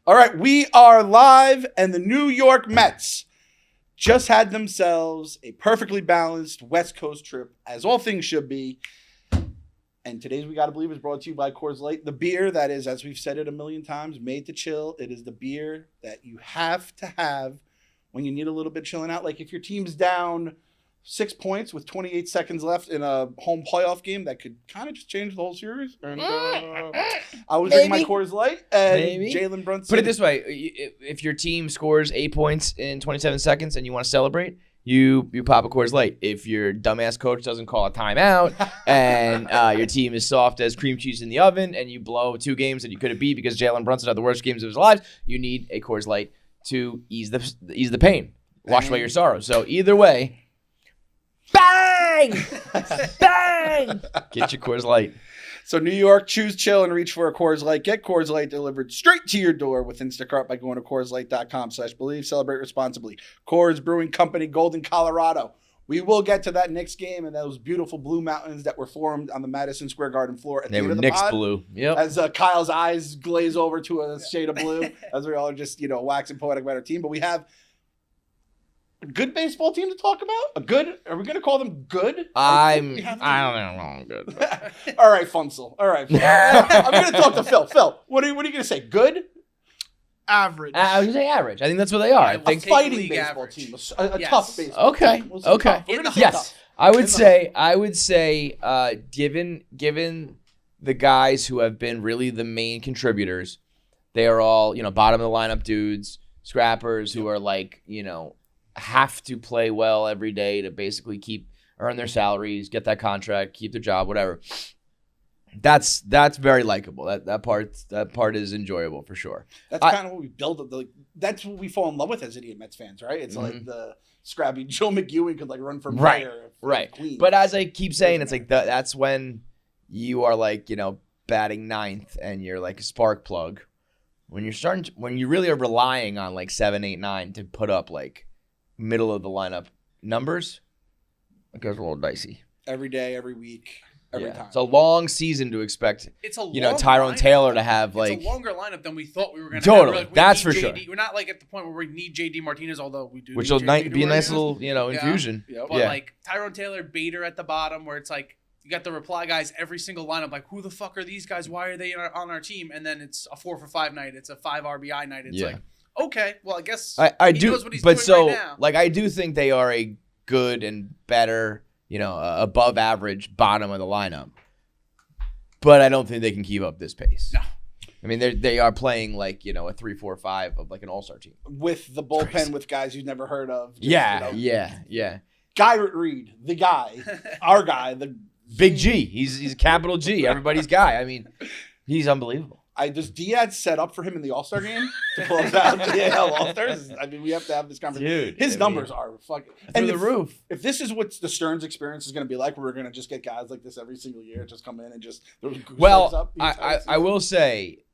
All right, we are live, and the New York Mets just had themselves a perfectly balanced West Coast trip, as all things should be. And today's We Gotta Believe is brought to you by Coors Light, the beer that is, as we've said it a million times, made to chill. It is the beer that you have to have when you need a little bit chilling out. Like if your team's down 6 points with 28 seconds left in a home playoff game, that could kind of just change the whole series. And I was drinking my Coors Light, and Jalen Brunson. Put it this way: if your team scores 8 points in 27 seconds and you want to celebrate, you pop a Coors Light. If your dumbass coach doesn't call a timeout and your team is soft as cream cheese in the oven and you blow 2 games that you couldn't beat because Jalen Brunson had the worst games of his life, you need a Coors Light to ease the pain, wash away your sorrow. So either way. Bang! Bang! Get your Coors Light. So New York, choose chill and reach for a Coors Light. Get Coors Light delivered straight to your door with Instacart by going to CoorsLight.com/believe. Celebrate responsibly. Coors Brewing Company, Golden, Colorado. We will get to that Knicks game and those beautiful blue mountains that were formed on the Madison Square Garden floor at the end of the Knicks pod. blue. Yep. As Kyle's eyes glaze over to a shade of blue, as we all are just, waxing poetic about our team. But we have a good baseball team to talk about? Are we going to call them good? I don't know. I'm good. All right, Funsel. All right. I'm going to talk to Phil. Phil, what are you going to say? Good? Average. I was going to say average. I think that's what they are. I think a fighting baseball average. team. A tough baseball okay. team. Okay. Yes. I would say, given the guys who have been really the main contributors, they are all, bottom of the lineup dudes, scrappers who are like, have to play well every day to basically earn their salaries, get that contract, keep their job, whatever. That's very likable. That part is enjoyable for sure. That's kind of what we build. That's what we fall in love with as idiot Mets fans, right? It's like the scrappy Joe McEwen could like run for mayor, right? Queens. But as I keep saying, it's like that's when you are like batting ninth and you're like a spark plug. When you really are relying on like 7, 8, 9 to put up like middle of the lineup numbers, it goes a little dicey. Every day, every week, every time. It's a long season to expect. It's a Tyrone Taylor to have like it's a longer lineup than we thought we were going to totally. have. That's for sure. We're not like at the point where we need JD Martinez, although we do. Which will be a nice little infusion. Yep. But like Tyrone Taylor, Bader at the bottom, where it's like you got the reply guys every single lineup. Like who the fuck are these guys? Why are they on our team? And then it's a 4 for 5 night. It's a 5 RBI night. It's like. Okay, well, I guess I he do, knows what he's but doing so right now. like I do think they are a good and better, above average bottom of the lineup. But I don't think they can keep up this pace. No, I mean they are playing like a 3, 4, 5 of like an all-star team with the bullpen with guys you've never heard of. Just, yeah. Garrett Reed, the guy, our guy, the Big G. He's a capital G. Everybody's guy. I mean, he's unbelievable. Does Diaz set up for him in the All-Star game to close out the AL All-Stars? I mean, we have to have this conversation. Dude, his numbers are fucking through the roof. If this is what the Stearns experience is going to be like, we're going to just get guys like this every single year, just come in and just up. I will say,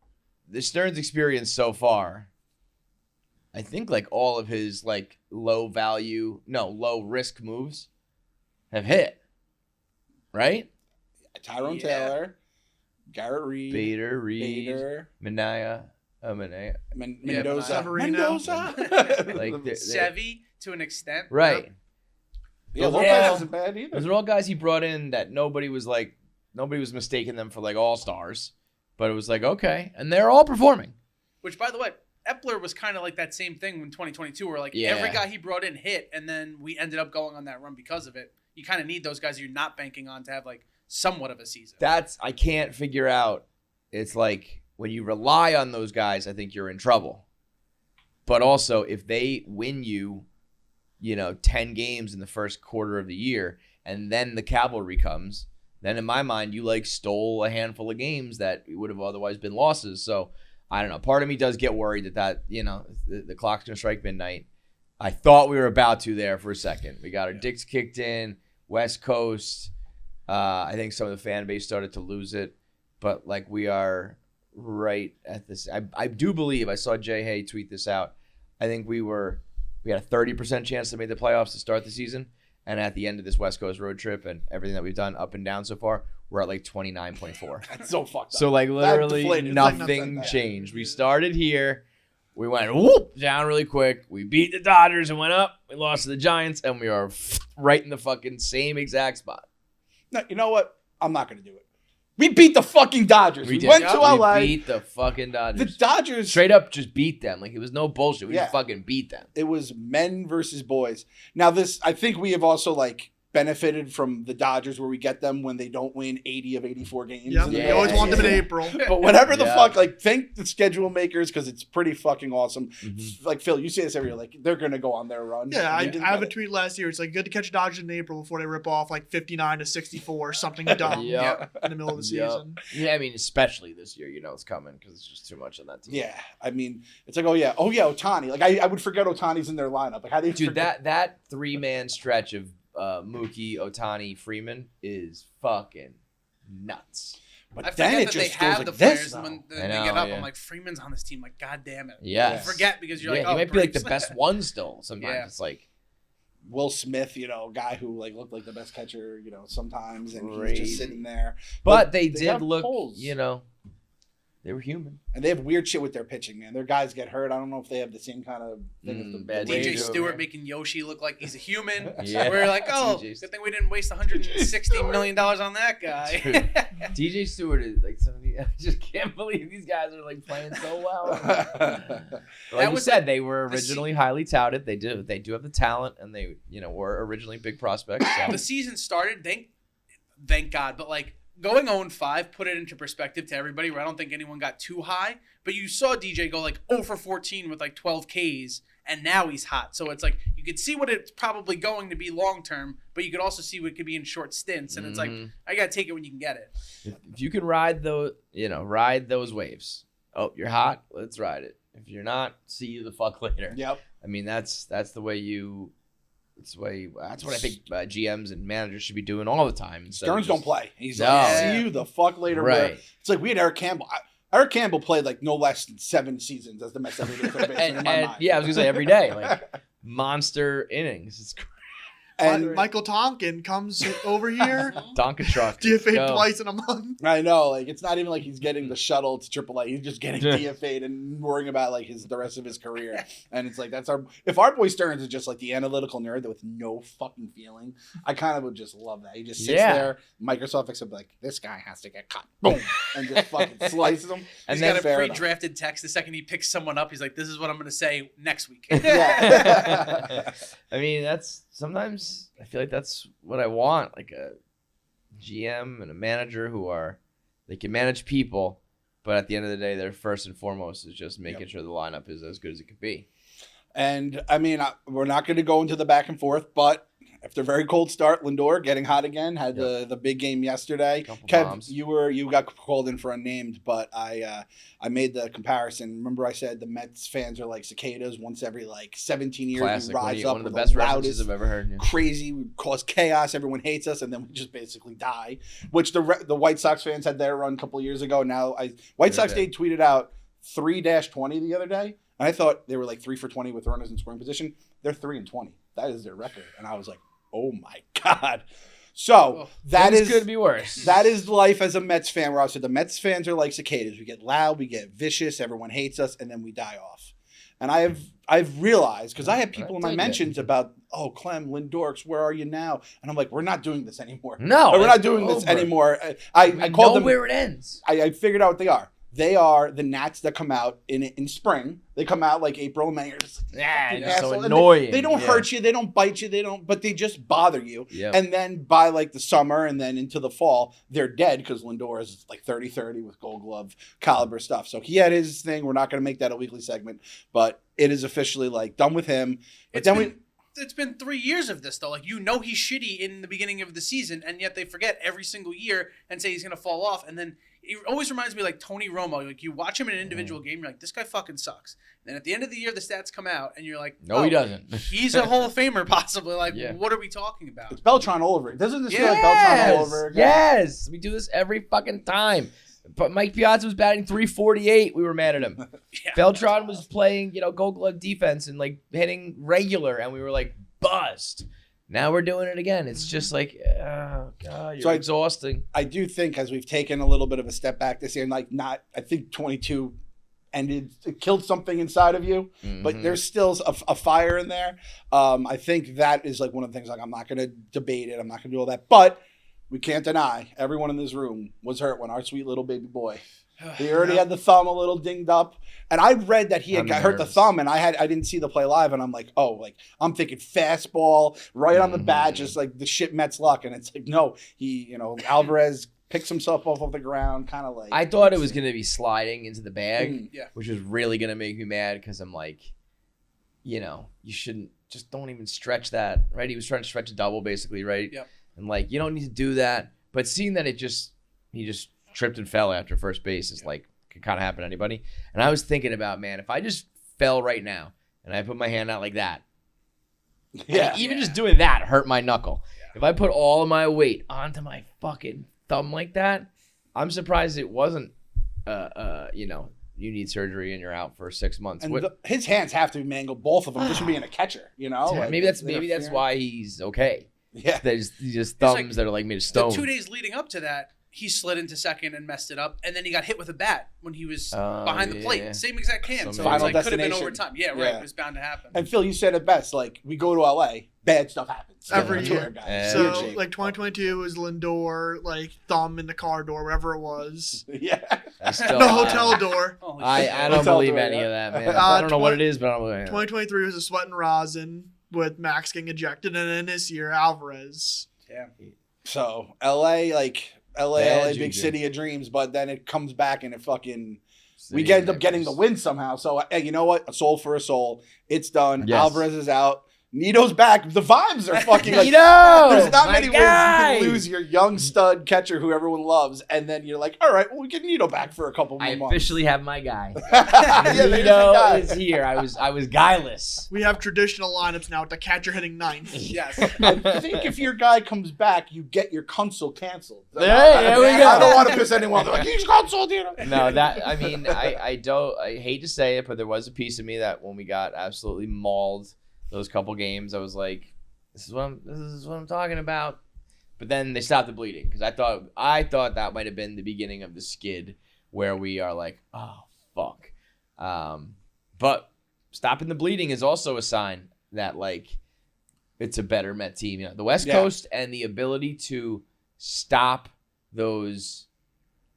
the Stearns experience so far, I think like all of his like low risk moves have hit, right? Tyrone Taylor. Garrett Reed, Bader, Mendoza. Like Sevy to an extent, right? Yeah, Lopez isn't bad either. Those are all guys he brought in that nobody was mistaking them for like all stars, but it was like okay, and they're all performing. Which, by the way, Epler was kind of like that same thing in 2022, where like every guy he brought in hit, and then we ended up going on that run because of it. You kind of need those guys you're not banking on to have like somewhat of a season. I can't figure out. It's like when you rely on those guys, I think you're in trouble. But also, if they win you, 10 games in the first quarter of the year, and then the cavalry comes, then in my mind, you like stole a handful of games that would have otherwise been losses. So I don't know. Part of me does get worried that the clock's gonna strike midnight. I thought we were about to there for a second. We got our dicks kicked in, West Coast. I think some of the fan base started to lose it, but like we are right at this. I do believe I saw Jay Hay tweet this out. I think we had a 30% chance to make the playoffs to start the season, and at the end of this West Coast road trip and everything that we've done up and down so far, we're at like 29.4. That's so fucked up. So like literally nothing changed. We started here. We went whoop down really quick. We beat the Dodgers and went up. We lost to the Giants, and we are right in the fucking same exact spot. No, you know what? I'm not going to do it. We beat the fucking Dodgers. We went to LA. We beat the fucking Dodgers. The Dodgers straight up just beat them. Like, it was no bullshit. We just fucking beat them. It was men versus boys. Now, I think we have also, like, benefited from the Dodgers where we get them when they don't win 80 of 84 games. Yeah, we always want them in April. But whatever the fuck, like, thank the schedule makers because it's pretty fucking awesome. Mm-hmm. Like, Phil, you say this every year. Like, they're going to go on their run. Yeah, I have a tweet last year. It's like good to catch Dodgers in April before they rip off like 59-64 or something dumb in the middle of the season. Yeah, I mean, especially this year, you know it's coming because it's just too much on that team. Yeah, I mean, it's like, oh yeah, Ohtani. Like, I would forget Ohtani's in their lineup. Like, how do you forget? that 3-man stretch of Mookie, Ohtani, Freeman is fucking nuts. But I then forget it that just they have goes the like players this. when they know, get up. yeah. I'm like, Freeman's on this team. Like, god damn it. Yes. You forget because you're like, he oh, might be like the Braves. best one still. Sometimes Yeah. it's like Will Smith, guy who like looked like the best catcher, sometimes, and he's Crazy. just sitting there. But they did have look, holes. they were human. And they have weird shit with their pitching, man. Their guys get hurt. I don't know if they have the same kind of thing as the bad Rays DJ over Stewart there. making Yoshi look like he's a human. Yeah. We're like, oh, DJ good thing we didn't waste $160 million on that guy. DJ Stewart is like somebody. I just can't believe these guys are like playing so well. Like you said, they were originally highly touted. They do have the talent, and they were originally big prospects. So. The season started, thank God, but like going 0-5 put it into perspective to everybody where I don't think anyone got too high, but you saw DJ go like 0 for 14 with like 12 Ks, and now he's hot. So it's like you could see what it's probably going to be long term, but you could also see what it could be in short stints, and it's like I gotta take it when you can get it. If you can ride those waves. Oh, you're hot. Let's ride it. If you're not, see you the fuck later. Yep. I mean, that's the way you. That's what I think GMs and managers should be doing all the time. Stearns don't play. He's No. like, see you the fuck later. Right. It's like we had Eric Campbell. Eric Campbell played like no less than 7 seasons as the Mets everyday third baseman in my mind. Yeah, I was gonna say every day, like monster innings. It's And Michael Tonkin comes over here. Donka truck. DFA twice in a month. I know, like it's not even like he's getting the shuttle to AAA. He's just getting DFA'd and worrying about like the rest of his career. And it's like if our boy Stearns is just like the analytical nerd with no fucking feeling, I kind of would just love that. He just sits there. Microsoft picks up like this guy has to get cut, boom, and just fucking slices him. And he's got a pre-drafted text. The second he picks someone up, he's like, "This is what I'm going to say next week." Yeah. I mean, that's sometimes. I feel like that's what I want, like a GM and a manager they can manage people, but at the end of the day, their first and foremost is just making sure the lineup is as good as it could be. And I mean, we're not going to go into the back and forth, but after a very cold start, Lindor getting hot again, had the big game yesterday. Kev, you got called in for unnamed, but I made the comparison. Remember I said the Mets fans are like cicadas. Once every like 17 years, Classic. we rise up one of the with best loudest, references I've ever heard. Yeah. crazy, we cause chaos. Everyone hates us, and then we just basically die. Which the White Sox fans had their run a couple of years ago. Now White Sox Day tweeted out 3-20 the other day, and I thought they were like 3 for 20 with runners in scoring position. They're 3-20. That is their record, and I was like, oh my God. So that is could be worse. That is life as a Mets fan. Where I said the Mets fans are like cicadas. We get loud, we get vicious, everyone hates us, and then we die off. And I've realized, because I have people in my mentions about, oh, Clem, Lindorks, where are you now? And I'm like, we're not doing this anymore. No, we're not doing this anymore. I called them where it ends. I figured out what they are. They are the gnats that come out in spring. They come out like April and May. You're just so annoying. They don't hurt you. They don't bite you. But they just bother you. Yep. And then by like the summer and then into the fall, they're dead because Lindor is like 30-30 with Gold Glove caliber stuff. So he had his thing. We're not going to make that a weekly segment, but it is officially like done with him. But it's been 3 years of this though. Like he's shitty in the beginning of the season, and yet they forget every single year and say he's gonna fall off. And then it always reminds me like Tony Romo. Like you watch him in an individual game, you're like, this guy fucking sucks. And then at the end of the year, the stats come out, and you're like, no, he doesn't. He's a Hall of Famer possibly. Like, what are we talking about? It's Beltran all over. Doesn't this feel like Beltran all over again? Yes, we do this every fucking time. But Mike Piazza was batting .348. We were mad at him. Beltran was playing, Gold Glove defense and like hitting regular, and we were like, bust. Now we're doing it again. It's just like, oh God, you're exhausting. I do think as we've taken a little bit of a step back this year, and like I think 22 and it killed something inside of you, but there's still a fire in there. I think that is like one of the things, like, I'm not going to debate it. I'm not going to do all that, but we can't deny everyone in this room was hurt when our sweet little baby boy, he already had the thumb a little dinged up. And I read that he had got hurt the thumb, and I didn't see the play live, and I'm like, oh, like, I'm thinking fastball right on the bat, just like the shit Mets luck. And it's like, no, Alvarez picks himself off the ground, kind of like. I thought it was going to be sliding into the bag, which was really going to make me mad because I'm like, you shouldn't, just don't even stretch that, right? He was trying to stretch a double, basically, right? Yep. And like, you don't need to do that. But seeing that he just tripped and fell after first base is like, could kind of happen to anybody. And I was thinking about, man, if I just fell right now and I put my hand out like that, even just doing that hurt my knuckle. Yeah. If I put all of my weight onto my fucking thumb like that, I'm surprised it wasn't, you need surgery and you're out for 6 months. And his hands have to be mangled, both of them, just from being a catcher, Like, maybe that's why he's okay. Yeah. There's just thumbs that are like made of stone. The 2 days leading up to that, he slid into second and messed it up, and then he got hit with a bat when he was behind the plate. Same exact hand. So it's like, could have been overtime. Yeah, right. It was bound to happen. And Phil, you said it best. Like, we go to LA, bad stuff happens. Every year. Guys. So, like, 2022 was Lindor, like, thumb in the car door, wherever it was. Yeah. No hotel door. I don't believe any of that, man. I don't know what it is, but I don't believe it. 2023 was a sweat and rosin with Max getting ejected, and then this year, Alvarez. Yeah. So, LA, like... LA, big city of dreams, but then it comes back and we end up getting the win somehow. So, hey, you know what? A soul for a soul. It's done. Yes. Alvarez is out. Nito's back. The vibes are fucking like, there's not many ways you can lose your young stud catcher who everyone loves, and then you're like, all right, well, we get Nito back for a couple more months. I officially have my guy. Nito is here. I was guileless. We have traditional lineups now with the catcher hitting ninth. Yes. I think if your guy comes back, you get your console canceled. There we go. I don't want to piss anyone off. Like, he's canceled, No, I hate to say it, but there was a piece of me that when we got absolutely mauled those couple games, I was like, this is what I'm talking about. But then they stopped the bleeding because I thought that might have been the beginning of the skid where we are like, oh fuck. But stopping the bleeding is also a sign that like it's a better Met team. The West Coast and the ability to stop those,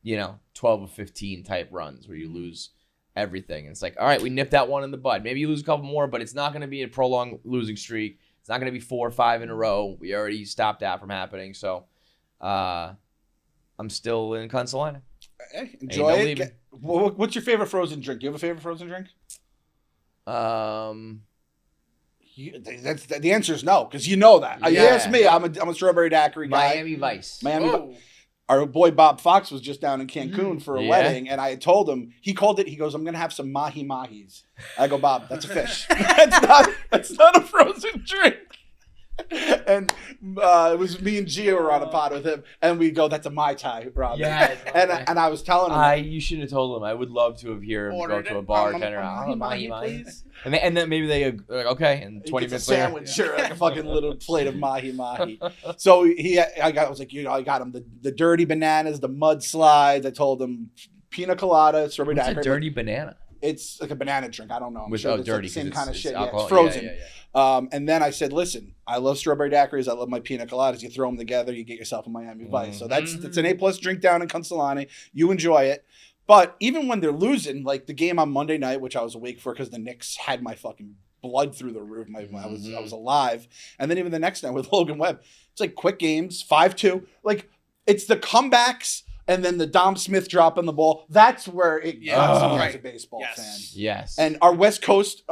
12 of 15 type runs where you lose everything. It's like, all right, we nipped that one in the bud. Maybe you lose a couple more, but it's not going to be a prolonged losing streak. It's not going to be 4 or 5 in a row. We already stopped that from happening. So I'm still in Consolina. Hey, enjoy it. What's your favorite frozen drink? Do you have a favorite frozen drink? The answer is no, because you know that. You ask me, I'm a strawberry daiquiri guy. Miami Vice. Our boy Bob Fox was just down in Cancun for a wedding, and I had told him, he called it, he goes, I'm going to have some mahi-mahis. I go, Bob, that's a fish. That's not a frozen drink. And it was me and Gio were on a pod with him, and we go, that's a Mai Tai, Rob. Yeah. And I was telling him. You shouldn't have told him. I would love to have heard him go to a bartender. Mahi, please. And then maybe they like, okay, and 20 minutes later. Sandwich, sure, like a fucking little plate of mahi. So I was like, I got him the dirty bananas, the mudslides. I told him pina colada, strawberry daiquiri. What's a dirty banana? It's like a banana drink. I don't know. I'm sure dirty. Like the same kind of shit. Alcohol. Yeah, it's frozen. Yeah. And then I said, listen, I love strawberry daiquiris. I love my pina coladas. You throw them together, you get yourself a Miami Vice. So it's an A+ drink down in Consolani. You enjoy it. But even when they're losing, like the game on Monday night, which I was awake for because the Knicks had my fucking blood through the roof. I was alive. And then even the next night with Logan Webb, it's like quick games, 5-2. Like it's the comebacks. And then the Dom Smith dropping the ball. That's where it gets me as a baseball fan. Yes. And our West Coast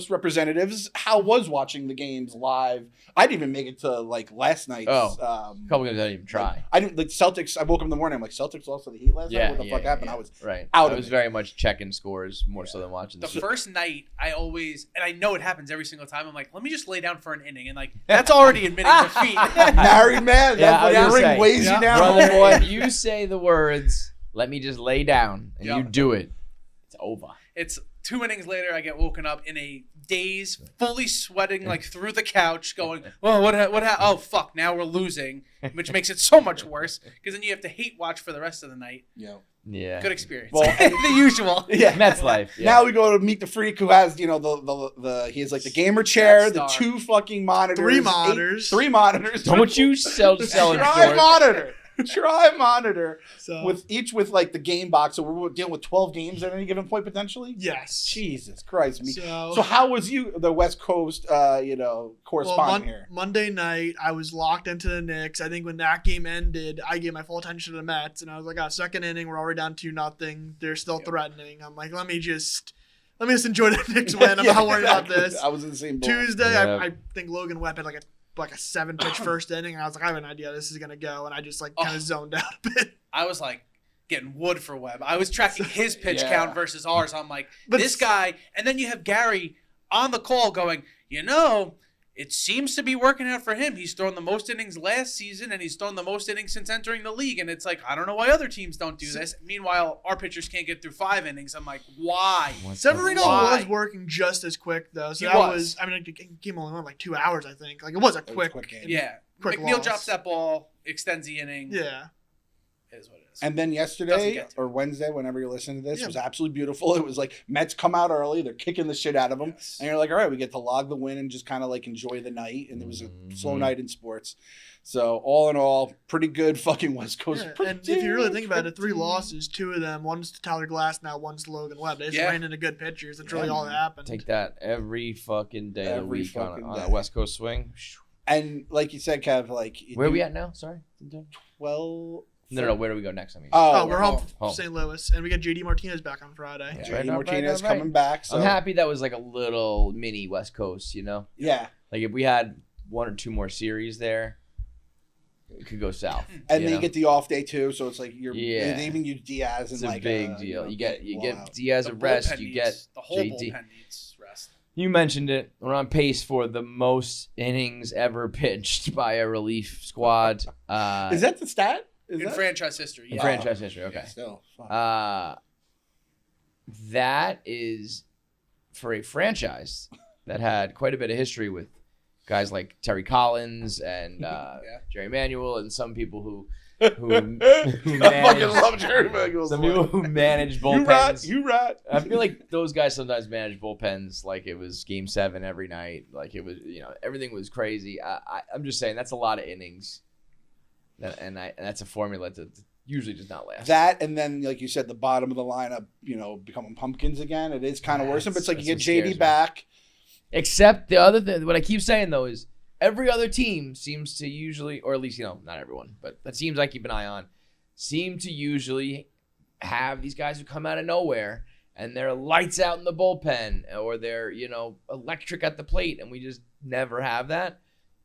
representatives, how was watching the games live? I didn't even make it to like last night's. A couple games I didn't even try. I didn't like Celtics. I woke up in the morning. I'm like, Celtics lost to the Heat last night. What the fuck happened? Yeah. I was out. I was very much checking scores more so than watching. The first night, I always, and I know it happens every single time. I'm like, let me just lay down for an inning, and like that's already admitting defeat. Married man. That's what your ring weighs you down. Brother boy, you say the words. Let me just lay down, and you do it. It's over. It's 2 innings later, I get woken up in a daze, fully sweating like through the couch, going, "Oh, what? Oh, fuck! Now we're losing," which makes it so much worse because then you have to hate watch for the rest of the night. Yeah. Good experience. Well, the usual. Yeah, Mets life. Yeah. Now we go to meet the freak who has, the he has like the gamer chair, the 2 fucking monitors, 3 monitors. 3 monitors. Don't you sell it Try short. monitor. Try monitor. So With like the game box, so we're dealing with 12 games at any given point potentially. yes. Jesus Christ, me. So, So how was the West Coast, correspondent here? Monday night, I was locked into the Knicks. I think when that game ended, I gave my full attention to the Mets, and I was like, second inning, we're already down 2-0. They're still threatening. I'm like, let me just enjoy the Knicks win. I'm not worried about this. I was in the same boat. Tuesday, Yeah. I think Logan Webb had like a 7-pitch first inning, and I was like, I have an idea this is gonna go, and I just like kind of zoned out a bit. I was like getting wood for Webb. I was tracking his pitch Yeah. count versus ours. I'm like, But this guy, and then you have Gary on the call going, it seems to be working out for him. He's thrown the most innings last season, and he's thrown the most innings since entering the league. And it's like, I don't know why other teams don't do this. Meanwhile, our pitchers can't get through 5 innings. I'm like, why? Severino Why? was working just as quick though. So He that was. was. I mean, the game only went like 2 hours. I think. Like it was a was a quick. quick game. Yeah. Quick McNeil loss. drops that ball, extends the inning. Yeah. It is what it is. And then Doesn't yesterday get to or Wednesday, whenever you're listening to this, Yeah. was absolutely beautiful. It was like Mets come out early, they're kicking the shit out of them, Yes. and you're like, all right, we get to log the win and just kind of like enjoy the night. And it was a slow night in sports. So all in all, pretty good fucking West Coast. Yeah, and if you really think about it, 3 losses, 2 of them, one's to Tyler Glass, now one's to Logan Webb. They just ran into good pitchers. That's really Yeah. all that happened. Take that every fucking day of the Every week on fucking a day. West Coast swing. And like you said, Kev, like Where are we at now? Sorry. 12. No. Where do we go next? I mean, Oh, we're home home. from St. Louis, and we got JD Martinez back on Friday. Yeah. JD Right, Martinez right. coming back. So I'm happy that was like a little mini West Coast. Yeah, Like if we had 1 or 2 more series there, it could go south. and then know? you get the off day too, so it's like you're Yeah. they even use Diaz and It's a like big deal. You get blowout. Diaz The a rest. bullpen You needs- get the whole JD. bullpen needs rest. You mentioned it. We're on pace for the most innings ever pitched by a relief squad. Is that the stat? Is In that? franchise history, in yeah. franchise history? Okay. Still, fuck. That is for a franchise that had quite a bit of history with guys like Terry Collins and Jerry Manuel and some people who I fucking managed, love Jerry Manuel's some voice. people who managed You right, bullpens. you right. I feel like those guys sometimes manage bullpens like it was Game 7 every night. Like it was, everything was crazy. I'm just saying that's a lot of innings, and that's a formula that usually does not last. That and then, like you said, the bottom of the lineup, becoming pumpkins again. It is kind of worrisome, but it's like you get that's what scares JD me. back. Except the other thing, what I keep saying though is every other team seems to usually, or at least not everyone, but the teams I keep an eye on, seem to usually have these guys who come out of nowhere and they're lights out in the bullpen or they're electric at the plate, and we just never have that.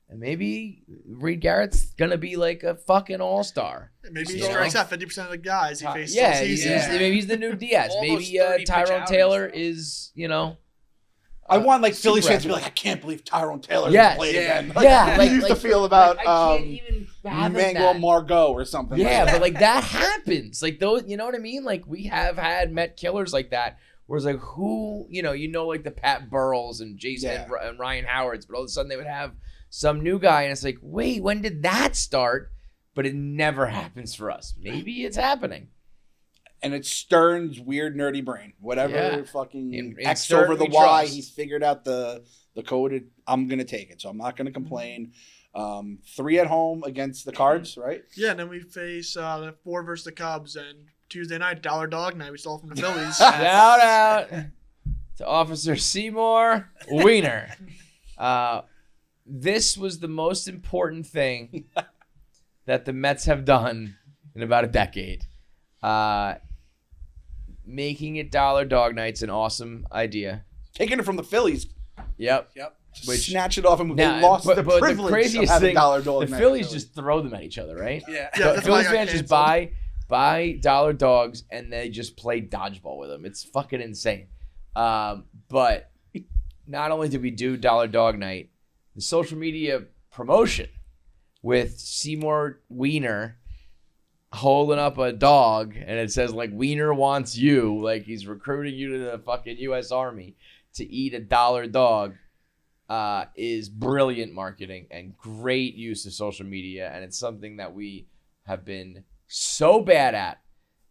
And maybe Reed Garrett's gonna be like a fucking all-star. Maybe he You know? strikes out 50% of the guys he faces Yeah, all season. maybe he's the new Diaz. All those Maybe 30 pitch Tyrone outings, Taylor though. is I want like Phillies super fans to be like, I can't believe Tyrone Taylor Yes. played Yeah. again. Yeah, I used to feel about I can't even fathom Manuel that. Margot or something. Yeah, like but like that happens. Like those, you know what I mean? Like we have had Met killers like that. Where it's like who, like the Pat Burrells and Jason Yeah. and Ryan Howards, but all of a sudden they would have some new guy, and it's like, wait, when did that start? But it never happens for us. Maybe it's happening. And it's Stern's weird nerdy brain. Whatever Yeah. fucking In X Stern over the we Y, trust. he's figured out the code. I'm gonna take it, so I'm not gonna complain. 3 at home against the Cards, right? Yeah, and then we face the 4 versus the Cubs, and Tuesday night, Dollar Dog Night, we stole from the Phillies. Shout out to Officer Seymour Weiner. This was the most important thing that the Mets have done in about a decade. Making it Dollar Dog Night's an awesome idea. Taking it from the Phillies, Yep. which snatch it off him. Now, They lost but the the privilege craziest of having thing, Dollar Dog the Night. Phillies just throw them at each other, right? Yeah. Yeah, The that's why I Phillies got fans just canceled. buy dollar dogs and they just play dodgeball with them. It's fucking insane. But not only did we do Dollar Dog Night, the social media promotion with Seymour Weiner holding up a dog and it says like Weiner wants you, like he's recruiting you to the fucking U.S. Army to eat a $1 dog, is brilliant marketing and great use of social media. And it's something that we have been so bad at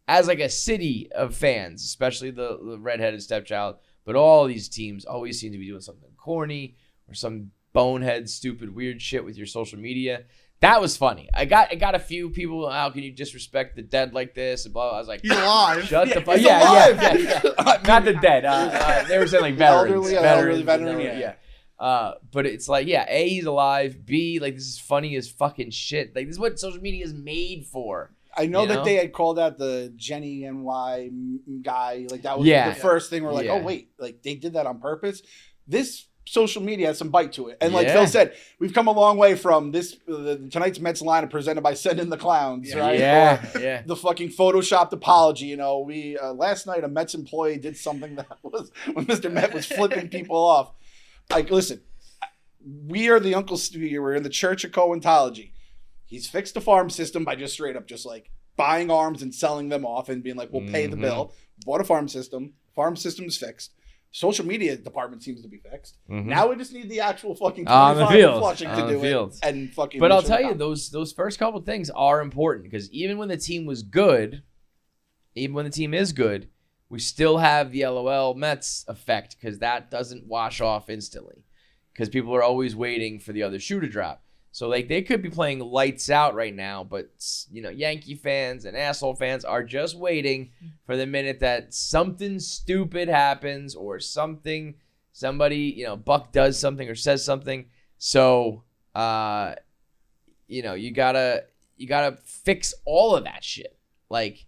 as like a city of fans, especially the redheaded stepchild. But all these teams always seem to be doing something corny or some bonehead, stupid, weird shit with your social media. That was funny. I got a few people. How can you disrespect the dead like this? And blah, blah. I was like, He's alive. Shut the fuck. He's Yeah. alive. Not the dead. They were saying like veterans. Elderly veterans, veteran, yeah. But it's like, yeah, A, he's alive. B, like this is funny as fucking shit. Like this is what social media is made for. I know You that know? they had called out the Jenny NY guy. Like that was Yeah. the first thing. We're like, Yeah. oh wait, like they did that on purpose. This social media has some bite to it, and like Yeah. Phil said, we've come a long way from this. Tonight's Mets lineup presented by Send in the Clowns, Yeah. right? Yeah, Or yeah. the fucking photoshopped apology. You know, we last night a Mets employee did something that was when Mr. Met was flipping people off. Like, listen, we are the Uncle Stevie. We're in the Church of Cohentology. He's fixed the farm system by just straight up just like buying arms and selling them off and being like, we'll pay the bill. Bought a farm system. Farm system's fixed. Social media department seems to be fixed. Now we just need the actual fucking On the 25 field. Flushing to On the do field. it. And fucking. But I'll mission tell you, accomplished. those first couple things are important because even when the team was good, even when the team is good, we still have the LOL Mets effect because that doesn't wash off instantly because people are always waiting for the other shoe to drop. So like they could be playing lights out right now, but you know, Yankee fans and asshole fans are just waiting for the minute that something stupid happens or somebody, you know, Buck does something or says something. So you know, you gotta fix all of that shit. Like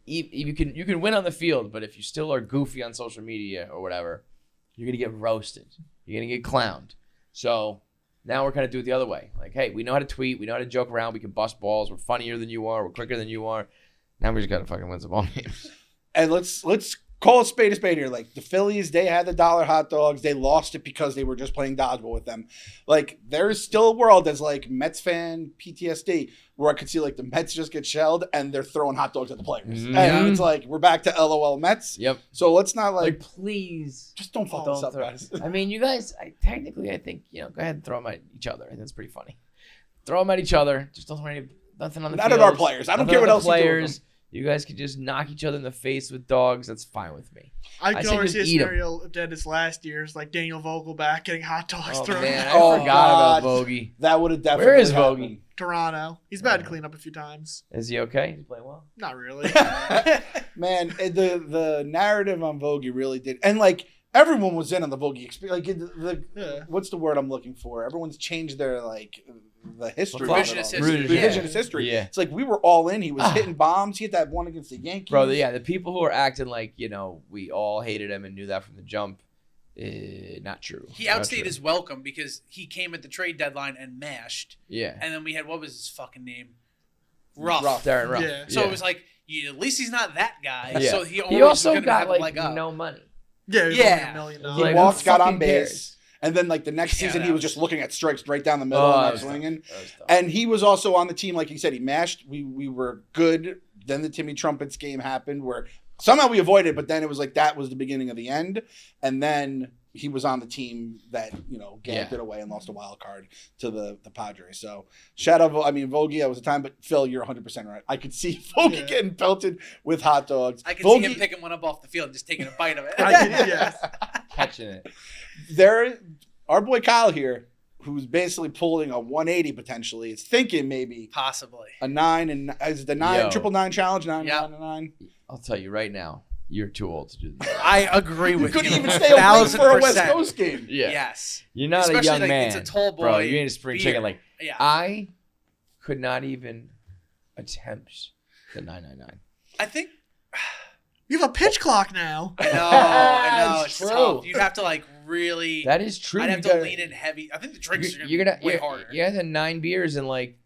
you can win on the field, but if you still are goofy on social media or whatever, you're gonna get roasted. You're gonna get clowned. So now we're kind of do it the other way. Like, hey, we know how to tweet. We know how to joke around. We can bust balls. We're funnier than you are. We're quicker than you are. Now we just got to fucking win some ball games. And let's call a spade here. Like the Phillies, they had the $1 hot dogs. They lost it because they were just playing dodgeball with them. Like there is still a world as like Mets fan PTSD where I could see like the Mets just get shelled and they're throwing hot dogs at the players. And it's like we're back to LOL Mets. Yep. So let's not Like, please. just don't fuck this up, throw. guys. I mean, you guys, I think, you know, go ahead and throw them at each other. I think that's pretty funny. Throw them at each other. Just don't throw nothing on the Not field. at our players. I don't Nothing care what at the else you do with players. them. You guys could just knock each other in the face with dogs. That's fine with me. I say can already just see a eat 'em. scenario of Dennis last year's, like Daniel Vogelback getting hot dogs Oh, thrown man, at I Oh, forgot God. about Bogey. That would have definitely Where is happened. Bogey? Toronto. He's bad to clean up a few times. Is he okay? He's playing well? Not really. Man, the narrative on Vogie really did, and like everyone was in on the Vogie experience. Like Yeah. what's the word I'm looking for? Everyone's changed their like the history. Revisionist of it all. history. Revisionist history. Yeah. It's like we were all in. He was hitting bombs. He hit that one against the Yankees. Bro, yeah, the people who are acting like, you know, we all hated him and knew that from the jump, not true. He Not outstayed true. his welcome because he came at the trade deadline and mashed. Yeah. And then we had, what was his fucking name? Ruff. Darren Ruff. Yeah. So it was like, at least he's not that guy. Yeah. So he He also gonna got have a like leg up. no money. Yeah, he was Yeah. only $1 million. He Like, walked, who got on fucking base, cares? and then like the next Yeah, season that he was was just looking at strikes right down the middle Oh, and that not was swinging. That was tough. And he was also on the team, like you said, he mashed. We were good. Then the Timmy Trumpets game happened where somehow we avoided, but then it was like that was the beginning of the end. And then he was on the team that, you know, ganked it away and lost a wild card to the Padres. So shout out, Vogie, that was a time, but Phil, you're 100% right. I could see Vogie getting pelted with hot dogs. I could see him picking one up off the field and just taking a bite of it. Catching it. Our boy Kyle here, who's basically pulling a 180 potentially, is thinking maybe Possibly. a 9 and is it the 9 Yo. 999 challenge 9 Yep. 9 I'll tell you right now, you're too old to do that. I agree You with couldn't you. even stay awake for a West 1000%. Coast game. Yeah. Yes. You're not Especially, a young like, man. it's a tall boy Bro, you ain't a spring beer. chicken. Like, Yeah. I could not even attempt the 999. I think. You have a pitch clock now. I know. It's It's true. tough. You'd have to like really. That is true. I'd have You to gotta- lean in heavy. I think the drinks are You're gonna gonna be way harder. You guys had 9 beers in like,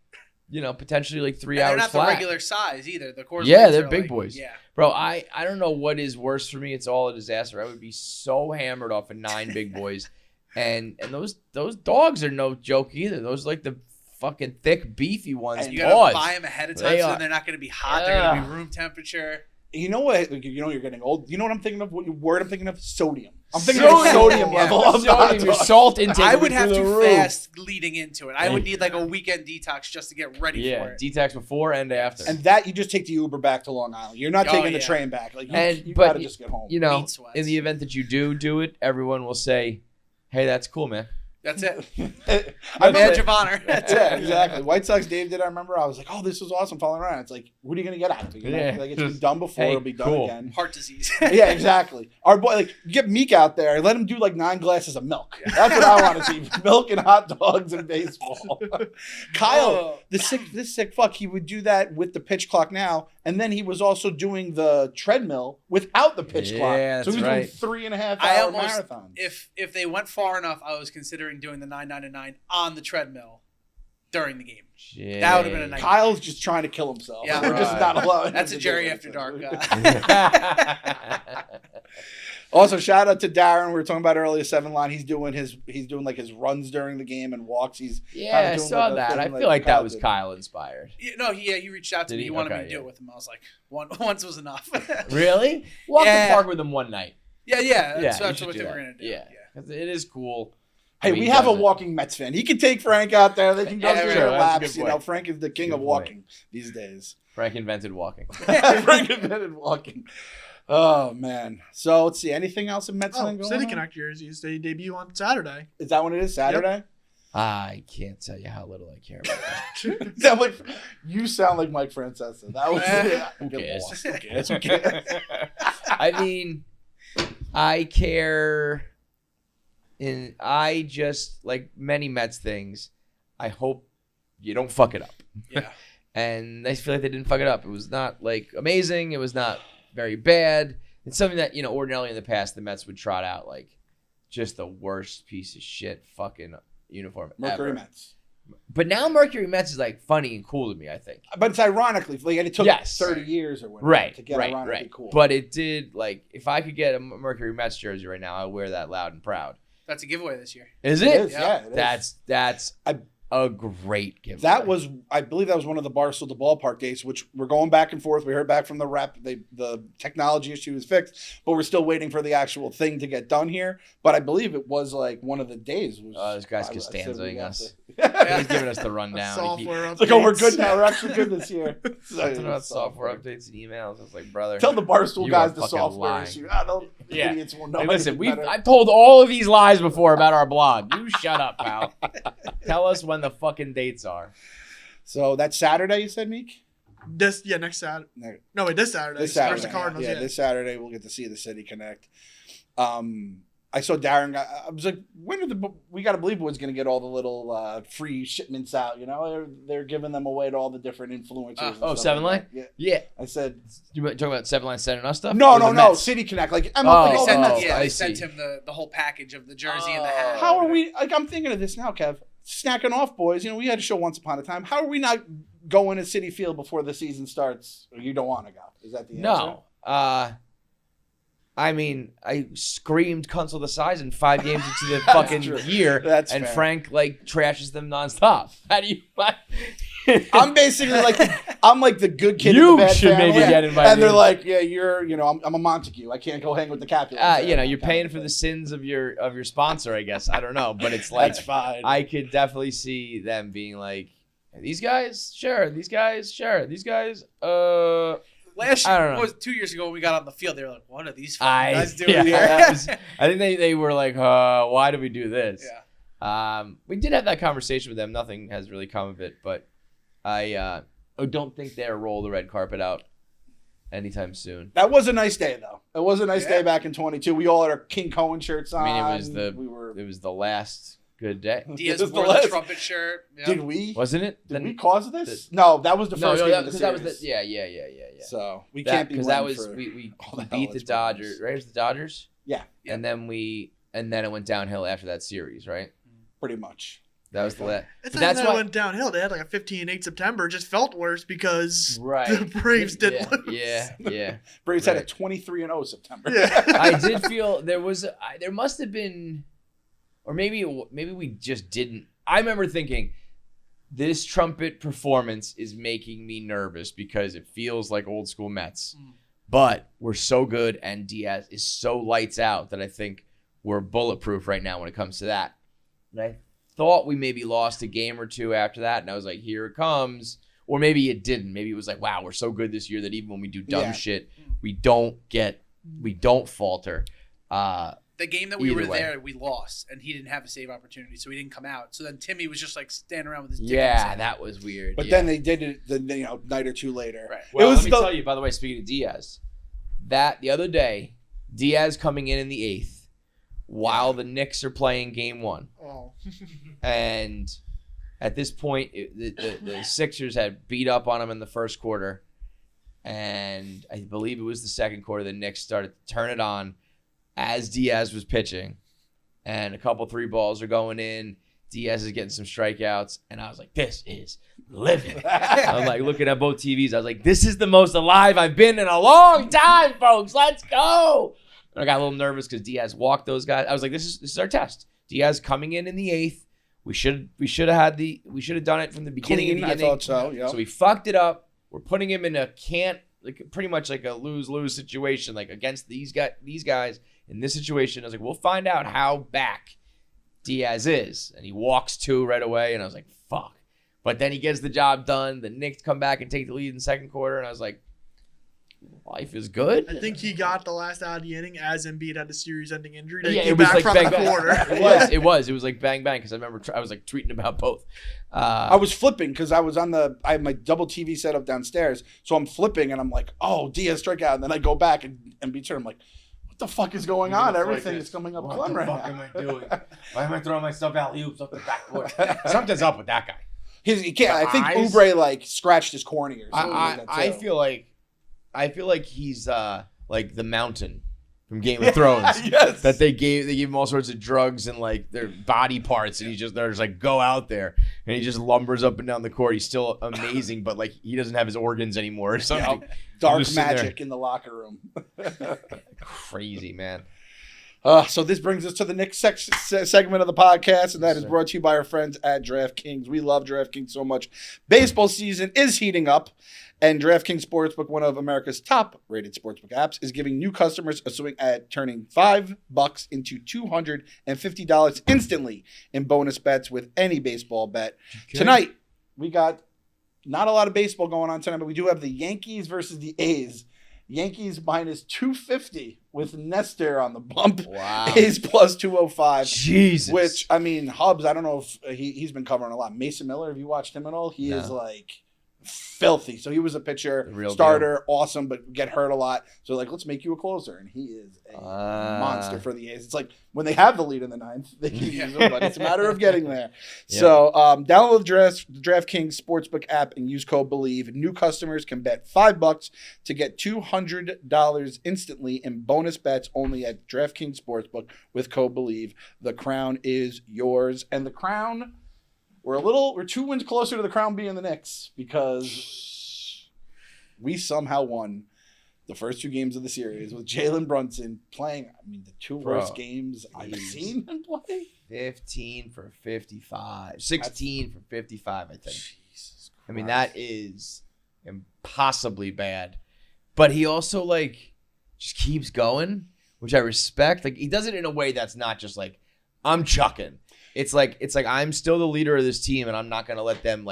you know, potentially like 3 And hours they're not flat. the regular size either. The Coors Yeah, Lights they're are big like- boys. Yeah. Bro, I don't know what is worse for me. It's all a disaster. I would be so hammered off of 9 big boys. And those dogs are no joke either. Those are like the fucking thick, beefy ones. And You gotta pause. buy them ahead of time, They so are- they're not gonna be hot. They're gonna be room temperature. You know what? You know you're getting old. You know what I'm thinking of? What word I'm thinking of? Sodium. I'm thinking of the sodium Yeah. level of the hot Sodium, your dog. salt intake. I will would be have through to the roof. fast leading into it. I would need like a weekend detox just to get ready Yeah, for it. detox before and after. And that you just take the Uber back to Long Island. You're not Oh, taking the yeah. train back. Like you But gotta just get home. You know, Meat sweats. in the event that you do it, everyone will say, "Hey, that's cool, man." That's it. I Badge remember, of honor. That's yeah, it. exactly. White Sox Dave did. I remember. I was like, "Oh, this was awesome." Following around, it's like, what are you gonna get out of it? You know? Yeah. Like it's been done before. Hey, It'll be done cool. again. Heart disease. Yeah, exactly. Our boy, like, you get Meek out there, let him do like 9 glasses of milk. That's what I want to see: milk and hot dogs and baseball. Kyle, Oh. this sick fuck, he would do that with the pitch clock now, and then he was also doing the treadmill without the pitch clock. Yeah, So he was that's doing 3.5 I hour almost, marathons. if they went far enough, I was considering doing the 999 on the treadmill during the game. That would've been a nice- Kyle's just trying to kill himself. Yeah. We're just Right. not allowing. That's him a to Jerry do After anything. Dark. Also, shout out to Darren. We were talking about earlier. 7 Line. He's doing like his runs during the game and walks. He's Yeah, I doing saw like a that. thing I feel like that Kyle was did. Kyle inspired. He reached out to Did me. he? He wanted me Okay, to do yeah. it with him. I was like, once was enough. Really? Walk Yeah. the park with him one night. yeah. you That's what should we're do that. gonna do. Yeah, 'cause it is cool. Hey, I mean, we he have a does it. walking Mets fan. He can take Frank out there. They can go Yeah, through sure, their that's a laps. good You know, point. Frank is the king Good of point. walking these days. Frank invented walking. Frank invented walking. Oh man. So let's see. Anything else in Mets land going City on? Connect jerseys. They debut on Saturday. Is that when it is? Saturday? I can't tell you how little I care about that. Is that like you sound like Mike Francesa? That was Who cares? Who cares? Who cares? I mean, I care. I just, like many Mets things, I hope you don't fuck it up. Yeah. And I feel like they didn't fuck it up. It was not like amazing. It was not very bad. It's something that, ordinarily in the past the Mets would trot out like just the worst piece of shit fucking uniform Mercury ever. Mets. But now Mercury Mets is like funny and cool to me, I think. But it's ironically, like, and it took Yes. 30 years or whatever Right, to get right, ironically right. cool. But it did, like, if I could get a Mercury Mets jersey right now, I'd wear that loud and proud. That's a giveaway this year. Is it it? is, yeah. It is. That's I- a great giveaway. That was, I believe, that was one of the Barstool to Ballpark days, which we're going back and forth. We heard back from the rep, the technology issue is fixed, but we're still waiting for the actual thing to get done here. But I believe it was like one of the days. Was, This guy's I said we Costanzaing have us. to- He's giving us the rundown. Software It's like, oh, we're updates. good now. We're actually good this year. Something about software updates and emails. I was like, brother. Tell the Barstool You guys are the fucking software lying. issue. Yeah. Idiots will know. Hey, listen, anything better. I've told all of these lies before about our blog. You shut up, pal. Tell us when the fucking dates are. So that's Saturday, you said, Meek? Next Saturday. No, wait, this Saturday. This Saturday. Versus the Cardinals. Yeah, this Saturday we'll get to see the City Connect. I saw Darren. I was like, when are we got to believe was going to get all the little free shipments out? They're giving them away to all the different influencers. and stuff 7 like Line? that. Yeah. I said, You talking about 7 Line sending us stuff? no, Or the no, no. Mets? City Connect. Like, I'm Oh, like, They all sent, the oh, Mets. yeah, I they sent see. him the whole package of the jersey and the hat. How are we? Like, I'm thinking of this now, Kev. Snacking off, boys. We had a show once upon a time. How are we not going to City Field before the season starts? Or you don't want to go? Is that the answer? No. I mean, I screamed "Cancel the size" in 5 games into the fucking true. year, That's and fair. Frank trashes them nonstop. How do you? I'm basically like I'm like the good kid. You in the bad should family, maybe get invited. And they're like, yeah, I'm a Montague. I can't go hang with the Capulets. you're paying for the sins of your sponsor, I guess. I don't know, but it's like That's fine. I could definitely see them being like, these guys, sure. These guys, sure. These guys, Last I year, don't know. was 2 years ago when we got on the field, they were like, what are these fucking guys doing yeah, here? I think they were like, why do we do this? Yeah. We did have that conversation with them. Nothing has really come of it, but I don't think they'll roll the red carpet out anytime soon. That was a nice day, though. It was a nice Yeah. day back in 22. We all had our King Cohen shirts on. I mean, it We was the last good day, Diaz This is the wore the last- trumpet shirt. Yeah. Did we? wasn't it? Did we cause this? No, that was the first game of the that was series. the yeah. So we can't be because that blamed was for we all the hell beat the that's Dodgers, right? It was the Dodgers, Yeah, and then it went downhill after that series, right? pretty much. That was the last. It's But not that's that it why. went downhill. They had like a 15-8 September. It just felt worse because Right. the Braves didn't lose. Yeah. Braves had a Right. 23-0 September. Yeah. I did feel there must have been, or maybe we just didn't. I remember thinking this trumpet performance is making me nervous because it feels like old school Mets. But we're so good, and Diaz is so lights out that I think we're bulletproof right now when it comes to that. And I thought we maybe lost a game or two after that, and I was like, here it comes. Or maybe it didn't. Maybe it was like, wow, we're so good this year that even when we do dumb shit, we don't falter. The game that we were there, we lost, and he didn't have a save opportunity, so he didn't come out. So then Timmy was just like standing around with his dick in his hand. That was weird. But then they did it the night or two later. Right. Well, let me tell you, by the way, speaking of Diaz, that the other day, Diaz coming in the 8th while the Knicks are playing game 1. Oh. And at this point, the Sixers had beat up on him in the first quarter. And I believe it was the second quarter the Knicks started to turn it on as Diaz was pitching. And a couple 3 balls are going in. Diaz is getting some strikeouts. And I was like, this is living. I'm like looking at both TVs. I was like, this is the most alive I've been in a long time, folks. Let's go. And I got a little nervous because Diaz walked those guys. I was like, this is our test. Diaz coming in the 8th. We should have done it from the beginning. I thought so. Yeah. So we fucked it up. We're putting him in a pretty much like a lose-lose situation, like against these guys in this situation. I was like, we'll find out how back Diaz is. And he walks 2 right away, and I was like, fuck. But then he gets the job done. The Knicks come back and take the lead in the second quarter, and I was like, life is good. I think he got the last out of the inning as Embiid had a series-ending injury. Yeah, it was like bang, bang. It was like bang bang because I remember I was like tweeting about both. I was flipping because I had my double TV set up downstairs, so I'm flipping and I'm like, oh, Diaz strikeout, and then I go back and beats her. I'm like, what the fuck is going on? Everything is coming up Clem right now. What the fuck am I doing? Why am I throwing myself alley-oops up the backboard? Something's up with that guy. He can't. I think Oubre like scratched his cornea or something. I feel like he's like the Mountain from Game of Thrones. Yes. That they gave him all sorts of drugs and like their body parts, and they're just like, go out there, and he just lumbers up and down the court. He's still amazing, but like he doesn't have his organs anymore or something. Yep. Dark magic in the locker room. Crazy, man. So this brings us to the next segment of the podcast, and that is brought to you by our friends at DraftKings. We love DraftKings so much. Baseball season is heating up, and DraftKings Sportsbook, one of America's top-rated sportsbook apps, is giving new customers a swing at turning $5 into $250 instantly in bonus bets with any baseball bet. Okay. Tonight, we got not a lot of baseball going on tonight, but we do have the Yankees versus the A's. Yankees minus 250 with Nestor on the bump. Wow. A's plus 205. Jesus. Which, I mean, Hubs, I don't know if he's been covering a lot. Mason Miller, have you watched him at all? He is like filthy. So he was a pitcher, starter, awesome, but get hurt a lot. So like, let's make you a closer. And he is a monster for the A's. It's like when they have the lead in the 9th, they can use him, but it's a matter of getting there. Yeah. So download the DraftKings Sportsbook app and use code BELIEVE. New customers can bet $5 to get $200 instantly in bonus bets only at DraftKings Sportsbook with code BELIEVE. The crown is yours. And the crown... We're 2 wins closer to the crown being the Knicks because we somehow won the first 2 games of the series with Jalen Brunson playing, the 2 worst games I've seen him play. 15 for 55. 16 for 55, I think. Jesus Christ. I mean, that is impossibly bad. But he also, just keeps going, which I respect. He does it in a way that's not just I'm chucking. It's like I'm still the leader of this team, and I'm not gonna let them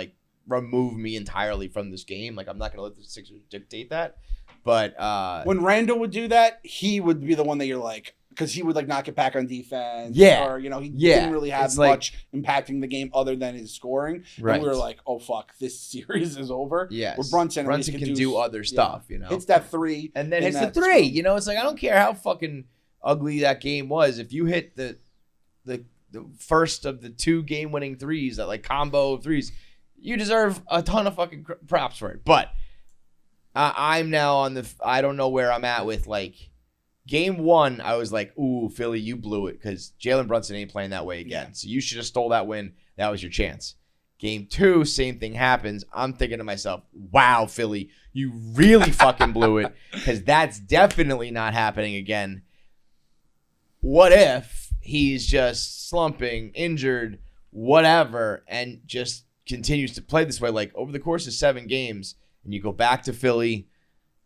remove me entirely from this game. I'm not gonna let the Sixers dictate that. But when Randall would do that, he would be the one that you're because he would not get back on defense. Yeah. Or he didn't really have much impacting the game other than his scoring. Right. And we were oh fuck, this series is over. Yes. Where Brunson can do other stuff. Hits that 3, and then hits the 3. It's I don't care how fucking ugly that game was. If you hit the first of the 2 game-winning threes, that combo of threes, you deserve a ton of fucking props for it. But I'm now on I don't know where I'm at with game 1. I was ooh, Philly, you blew it because Jalen Brunson ain't playing that way again. Yeah. So you should have stole that win. That was your chance. Game 2, same thing happens. I'm thinking to myself, wow, Philly, you really fucking blew it because that's definitely not happening again. What if he's just slumping, injured, whatever, and just continues to play this way, like over the course of 7 games, and you go back to Philly,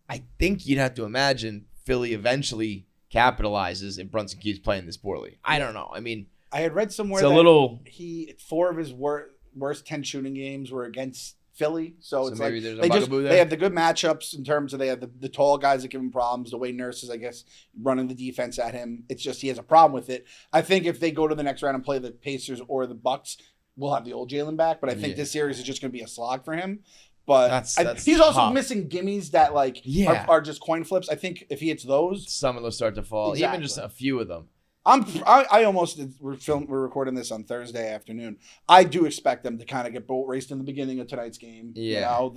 I think you'd have to imagine Philly eventually capitalizes if Brunson keeps playing this poorly. I don't know. I mean, I had read somewhere it's a that little. 4 of his worst 10 shooting games were against Philly. So it's maybe like there's a bugaboo there? they have the good matchups in terms of they have the tall guys that give him problems. The way Nurse is, I guess, running the defense at him. It's just he has a problem with it. I think if they go to the next round and play the Pacers or the Bucks, we'll have the old Jalen back. But I think this series is just going to be a slog for him. But he's also tough. missing gimmies that are just coin flips. I think if he hits those, Some of those start to fall. Exactly. Even just a few of them. I almost we're recording this on Thursday afternoon. I do expect them to kind of get boat raced in the beginning of tonight's game. Yeah. You know,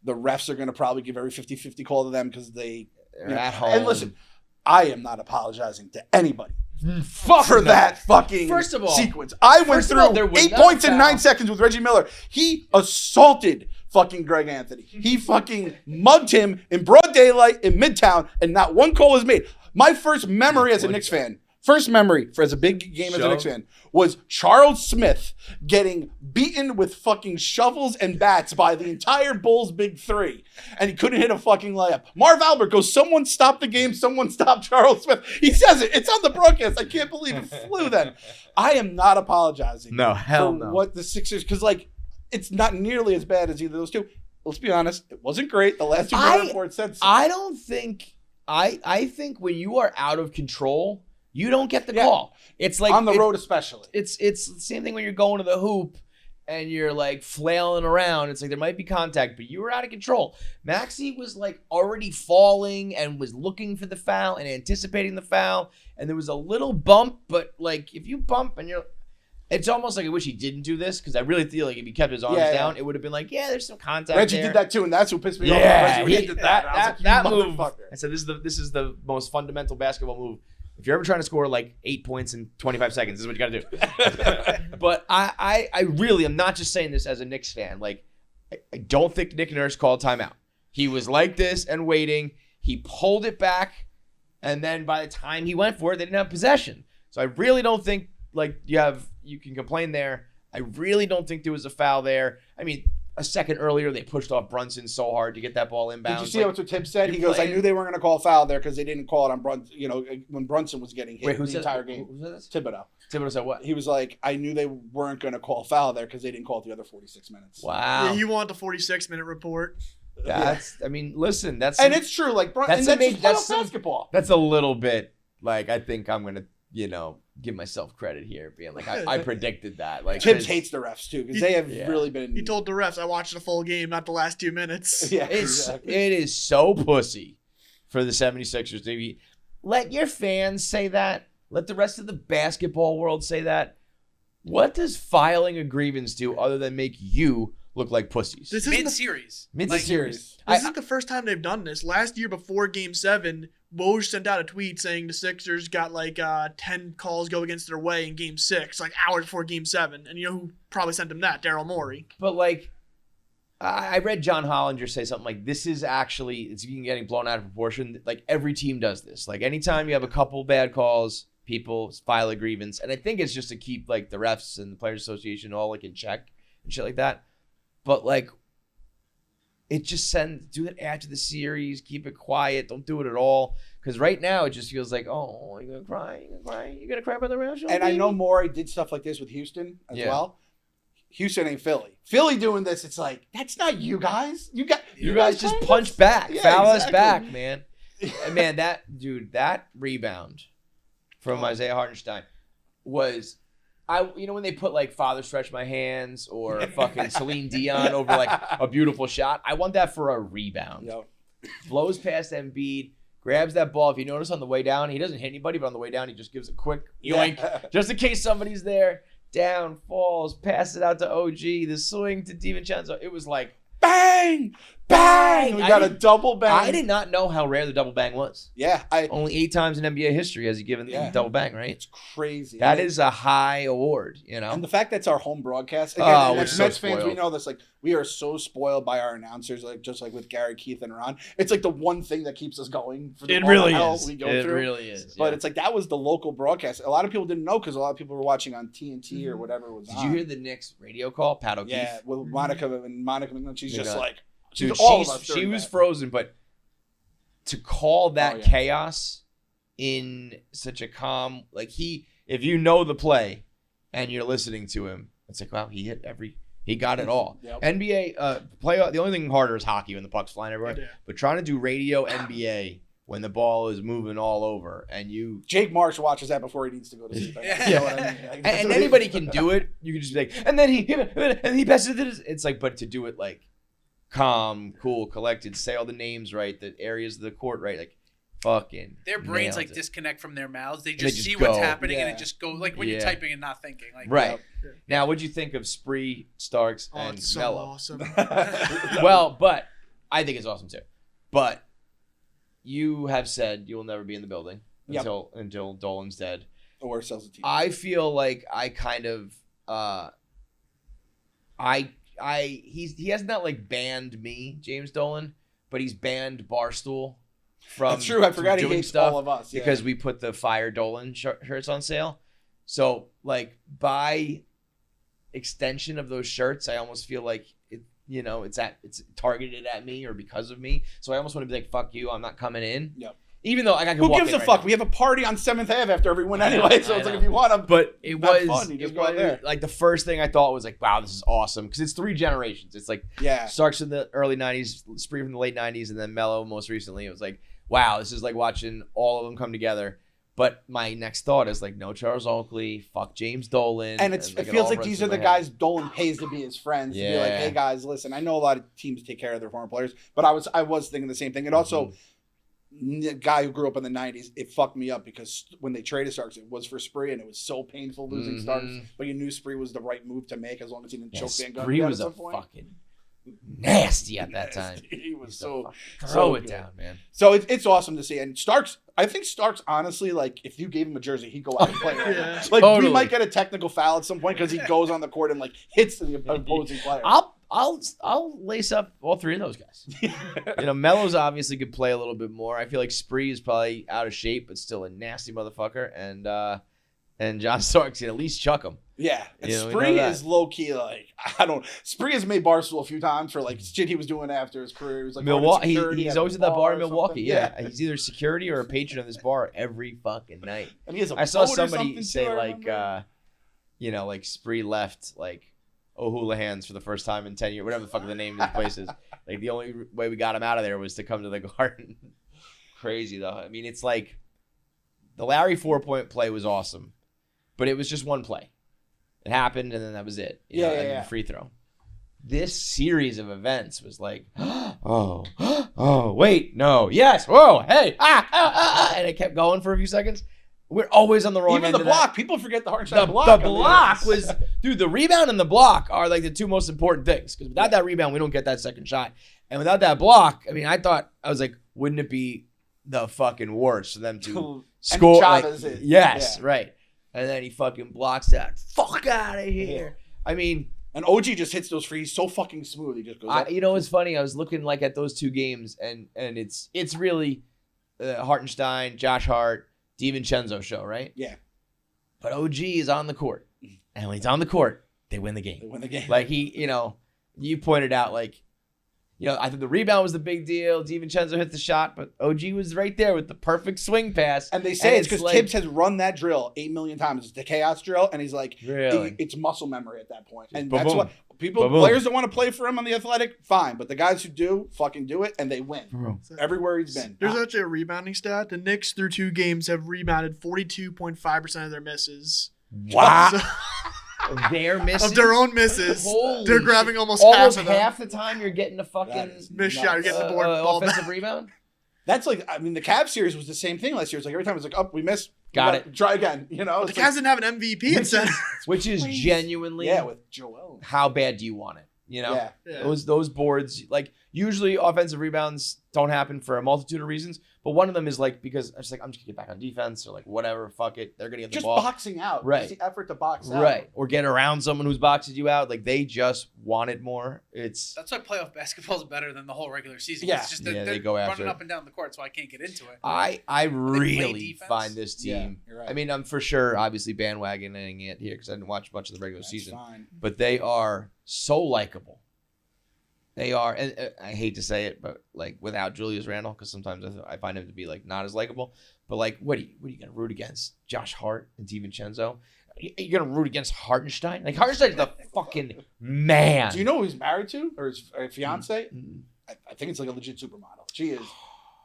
the refs are going to probably give every 50-50 call to them because they're at home. And listen, I am not apologizing to anybody Fuck for no. that fucking First of all- sequence. I went first of all, there through was 8 not a points in foul. 9 seconds with Reggie Miller. He assaulted fucking Greg Anthony. He fucking mugged him in broad daylight in Midtown, and not one call was made. My first memory as a Knicks fan, as a big game as a Knicks fan, was Charles Smith getting beaten with fucking shovels and bats by the entire Bulls big 3, and he couldn't hit a fucking layup. Marv Albert goes, someone stop the game, someone stop Charles Smith. He says it. It's on the broadcast. I can't believe it flew then. I am not apologizing No, hell for no. what the Sixers, because it's not nearly as bad as either of those two. Let's be honest, it wasn't great. The last 2 reports said so. I don't think. I think when you are out of control, you don't get the call. It's like on the road, especially. It's the same thing when you're going to the hoop and you're like flailing around. It's like there might be contact, but you were out of control. Maxey was like already falling and was looking for the foul and anticipating the foul, and there was a little bump. But like if you bump and it's almost like I wish he didn't do this, because I really feel like if he kept his arms down, it would have been like, there's some contact. Reggie there. did that too, and that's what pissed me off. Yeah, Reggie did that. I was like, that you move. motherfucker. I said this is the most fundamental basketball move. If you're ever trying to score like 8 points in 25 seconds, this is what you got to do. But I really am not just saying this as a Knicks fan. Like, I don't think Nick Nurse called timeout. He was like this and waiting. He pulled it back, and then by the time he went for it, they didn't have possession. So I really don't think you can complain there. I really don't think there was a foul there. I mean, a second earlier, they pushed off Brunson so hard to get that ball inbounds. Did you see what Tibbs said? He goes, I knew they weren't going to call a foul there because they didn't call it on Brunson, when Brunson was getting hit the entire game. Who said this? Thibodeau. Thibodeau said what? He was like, I knew they weren't going to call a foul there because they didn't call it the other 46 minutes. Wow. Yeah, you want the 46-minute report. I mean, listen, that's... And it's true. Like, that's basketball. That's a little bit, like, I think I'm going to, give myself credit here, being like, I predicted that. Like, Tibbs hates the refs, too, because they have really been... He told the refs, I watched the full game, not the last 2 minutes. Yeah, exactly. It is so pussy for the 76ers to be... Let your fans say that. Let the rest of the basketball world say that. What does filing a grievance do other than make you look like pussies? This Mid-series. Mid-series. This isn't the first time they've done this. Last year before Game 7, Woj sent out a tweet saying the Sixers got 10 calls go against their way in Game 6, hours before Game 7. And you know who probably sent him that? Daryl Morey. But I read John Hollinger say something like, this is actually, it's getting blown out of proportion. Like every team does this. Like anytime you have a couple bad calls, people file a grievance. And I think it's just to keep the refs and the Players Association all in check and shit like that. But it just do it after the series, keep it quiet, don't do it at all. Because right now it just feels like, oh, you're gonna cry, you're gonna cry by the rail show. And baby? I know Morey did stuff like this with Houston as well. Houston ain't Philly. Philly doing this, it's like, that's not you guys. You guys just punch back, yeah, foul us exactly. back, man. And man, that rebound from Isaiah Hartenstein was, when they put Father Stretch My Hands or fucking Celine Dion over a beautiful shot, I want that for a rebound. Yep. Blows past Embiid, grabs that ball. If you notice on the way down, he doesn't hit anybody, but on the way down, he just gives a quick yoink, just in case somebody's there. Down, falls, pass it out to OG, the swing to DiVincenzo. It was like, Bang! bang, bang. We got a double bang. I did not know how rare the double bang was. Yeah, Only 8 times in NBA history has he given the double bang, right? It's crazy. That is a high award, you know. And the fact that's our home broadcast. Again, we're as so Mets fans, we spoiled. know this. Like, we are so spoiled by our announcers, like just like with Gary, Keith, and Ron. It's like the one thing that keeps us going. For the It really hell is. We go It through. really is. But yeah. it's like that was the local broadcast. A lot of people didn't know because a lot of people were watching on TNT or whatever was Did on. you hear the Knicks radio call, Pat O'Keefe? Yeah, with Monica and Monica, she's just like, Dude, all of us she during was that. frozen, but to call that chaos in such a calm, like if you know the play and you're listening to him, it's like, wow, he got it all. Yep. NBA playoff. The only thing harder is hockey when the puck's flying everywhere. Yeah. But trying to do radio NBA when the ball is moving all over and Jake Marsh watches that before he needs to go to sleep. You know what I mean? Like, that's and what anybody can do it. You can just be like, and then he passes it. It's like, but to do it like calm, cool, collected, say all the names right, the areas of the court right, like fucking. Their brains nailed like it. disconnect from their mouths. They they just just see what's go. happening and Yeah. it just goes like when you're typing and not thinking. Like Right. Yeah. Now, what'd you think of Spree, Starks, Oh, and it's so Melo? awesome. Well, but I think it's awesome too. But you have said you will never be in the building Yep. until Dolan's dead. Or sells the team. I feel like I kind of he has not like banned me, James Dolan, but he's banned Barstool from That's true. I forgot he doing hates stuff all of us because we put the Fire Dolan shirts on sale. So like by extension of those shirts, I almost feel like it, you know, it's targeted at me or because of me. So I almost want to be like, fuck you, I'm not coming in. Yep. Even though I can Who walk gives in a right fuck? now. We have a party on 7th Ave after every win anyway, so I it's like know. if you want them. But it That's was, fun. You just it go out was there. like the first thing I thought was like, wow, this is awesome. Because it's 3 generations. It's like Yeah. Starks in the early 90s, Spree from the late 90s, and then Melo most recently. It was like, wow, this is like watching all of them come together. But my next thought is like, no Charles Oakley, fuck James Dolan. And like, it all feels like runs these through are the my head. guys Dolan pays to be his friends. To be like, Yeah. hey guys, listen, I know a lot of teams take care of their former players, but I was thinking the same thing. And also, the guy who grew up in the 90s, it fucked me up because when they traded Starks, it was for Spree, and it was so painful losing Starks. But you knew Spree was the right move to make as long as he didn't choke Van Gundy Spree out was at a some point. fucking nasty at that time. He was Used to so fucking so throw it good. down, man. So it's awesome to see. And Starks, I think Starks, honestly, like if you gave him a jersey, he'd go out and play. Yeah. Like Totally. we might get a technical foul at some point because he goes on the court and like hits the opposing player. I'll lace up all 3 of those guys. You know, Melo's obviously could play a little bit more. I feel like Spree is probably out of shape, but still a nasty motherfucker. And John Starks can at least chuck him. Yeah, and You know, we Spree know that. is low key like Spree has made Barstool a few times for like shit he was doing after his career. He was like Milwaukee, security he's at always the at that bar in or Milwaukee. something. Yeah. He's either security or a patron of this bar every fucking night. And he has a I saw boat or somebody something, say too, I like, remember. you know, like Spree left like O'Houlihan's for the first time in 10 years, whatever the fuck the name of the place is. Like the only way we got him out of there was to come to the Garden. Crazy though. I mean, it's like the Larry 4-point play was awesome, but it was just one play. It happened and then that was it. You know, and then free throw. This series of events was like, oh, wait, no, yes, whoa, hey, and it kept going for a few seconds. We're always on the wrong Even end the of block, that. people forget the Hartenstein The block. block was, dude, the rebound and the block are like the 2 most important things. Because without that rebound, we don't get that second shot. And without that block, I mean, I was like, wouldn't it be the fucking worst for them to score? Like, Chavez is. yes, Yeah. right. And then he fucking blocks that. Fuck out of here. I mean, And OG just hits those frees so fucking smooth. He just goes up. you know, it's funny. I was looking like at those 2 games, and it's really Hartenstein, Josh Hart, DiVincenzo show, right? Yeah. But OG is on the court, and when he's on the court, they win the game. They win the game. Like you pointed out, like, I think the rebound was the big deal. DiVincenzo hit the shot, but OG was right there with the perfect swing pass. And they say it's because like, Tibbs has run that drill 8 million times. It's the chaos drill, and he's like, Really? it's muscle memory at that point. And Ba-boom. that's what Ba-boom. players that want to play for him on the Athletic, fine. But the guys who do, fucking do it, and they win. Everywhere he's been. There's actually a rebounding stat. The Knicks through 2 games have rebounded 42.5% of their misses. Wow. So- Their misses? of their own misses. Holy They're shit. grabbing almost Almost half of them. half the time you're getting a fucking That is Miss nuts. shot, you're getting the board ball offensive back. rebound. That's like, I mean, the Cavs series was the same thing last year. It's like every time it's like, oh, we missed. Got We it. Try again. You know? The It's Cavs didn't have an MVP in Which is genuinely yeah, with Joel. how bad do you want it? You know, Yeah. those boards, like usually offensive rebounds don't happen for a multitude of reasons, but one of them is like because I'm just gonna get back on defense or like whatever, fuck it, they're gonna get the Just ball. boxing out. Right. Just the effort to box out. Right. Or get around someone who's boxing you out. Like they just want it more. It's That's why playoff basketball is better than the whole regular season. Yeah. It's just Yeah, they're they go after running it. up and down the court, so I can't get into it. I really defense. find this team. Yeah, you're right. I mean, I'm for sure obviously bandwagoning it here because I didn't watch much of the regular That's season. fine. But they are so likable. They are, and I hate to say it, but like without Julius Randle, because sometimes I find him to be like not as likable. But like, what are you gonna root against? Josh Hart and DiVincenzo? You're gonna root against Hartenstein? Like Hartenstein's the fucking man. Do you know who he's married to or his fiance? Mm. I think it's like a legit supermodel. She is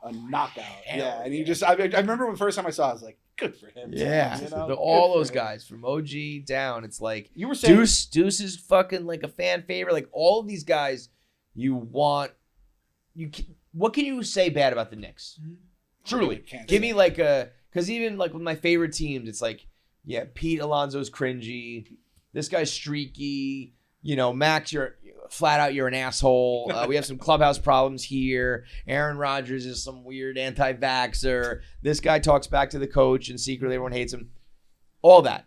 a knockout. Hell Yeah, and yeah. I remember the first time I saw it, I was like, good for him. Yeah, You know? all Good those for him. guys from OG down. It's like You were saying Deuce is fucking like a fan favorite. Like all of these guys, what can you say bad about the Knicks? Truly, Can't give say. me like because even like with my favorite teams, it's like Pete Alonso's cringy. This guy's streaky. You know, Max, you're flat out you're an asshole. We have some clubhouse problems here. Aaron Rodgers is some weird anti-vaxxer. This guy talks back to the coach and secretly everyone hates him. All that.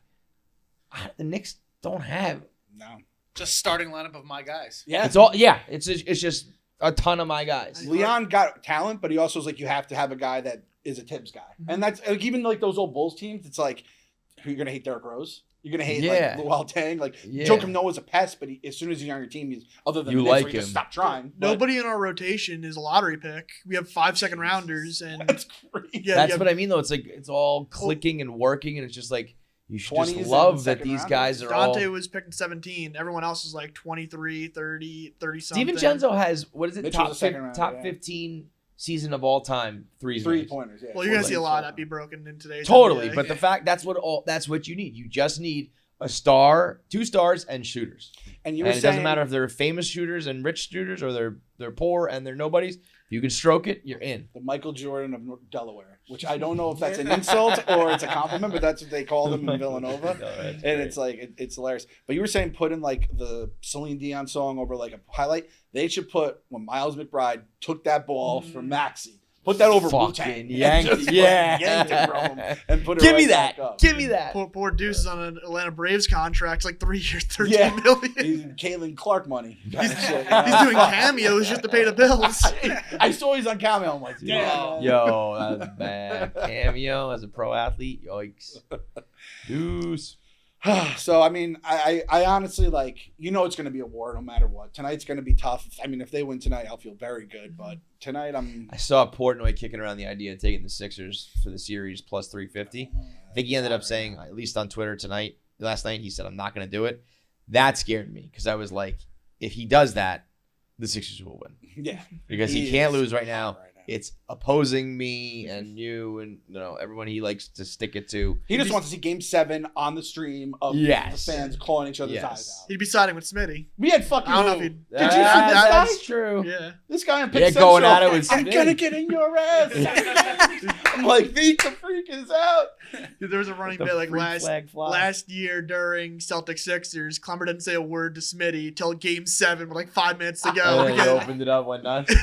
The Knicks don't have. No. Just starting lineup of my guys. Yeah. It's all. Yeah. It's just a ton of my guys. Leon got talent, but he also is like, you have to have a guy that is a Tibbs guy. And that's like, even like those old Bulls teams, it's like, who you're going to hate Derrick Rose? You're going to hate like Luol Deng. Like, Joakim Noah's a pest, but as soon as he's on your team, he's other than You the Knicks, like where you just him. stop trying. But Nobody in our rotation is a lottery pick. We have 5 second rounders, and that's crazy. yeah, That's yeah, what I mean, though. It's like it's all clicking and working, and it's just like you should 20s just and love that second these rounders. guys are Dante all. was picked in 17. Everyone else is like 23, 30, 30 something. DiVincenzo has what is it? Mitch Top was a second rounder, top yeah. 15 season of all time threes. made. 3-pointers. Yeah. Well, you're gonna see a lot of that Four-pointers. be broken in today's Totally, NBA. but the fact that's what you need. You just need a star, 2 stars, and shooters. And you And were it saying, doesn't matter if they're famous shooters and rich shooters or they're poor and they're nobodies. If you can stroke it, you're in. the Michael Jordan of Delaware, which I don't know if that's an insult or it's a compliment, but that's what they call them in Villanova. And it's like, it's hilarious. But you were saying put in like the Celine Dion song over like a highlight. They should put when Miles McBride took that ball from Maxey. Put that over Fucking Wu-Tang. yanked Just it. Yeah. fucking yanked it from him and put it Give right me back that. up. Give me that. Poor Deuce is on an Atlanta Braves contract, like 3 years, 13 Yeah. million. He's Caitlin Clark money. He's doing cameos just to pay the bills. I saw he's on Cameo. I'm like, damn. Yo, that's bad. Cameo as a pro athlete. Yikes. Deuce. So I mean, I honestly like, it's going to be a war no matter what. Tonight's going to be tough. I mean, if they win tonight, I'll feel very good. But tonight, I saw Portnoy kicking around the idea of taking the Sixers for the series plus 350. I think he ended up saying, at least on Twitter last night, he said, I'm not going to do it. That scared me because I was like, if he does that, the Sixers will win. yeah, Because he can't lose right now. It's opposing me and you and everyone he likes to stick it to. He just wants to see Game 7 on the stream of Yes. the fans calling each other's Yes. eyes out. He'd be siding with Smitty. We had fucking. I don't know if Did he'd. you see this guy? That's true. Yeah. This guy on Yeah, Pick going Central, at it with I'm Smitty. gonna get in your ass. I'm like, beat the freak is out. There was a running The bit like free last flag fly. last year during Celtics Sixers. Clemmer didn't say a word to Smitty till Game 7 with like 5 minutes to go. And then he because- opened it up, went nuts.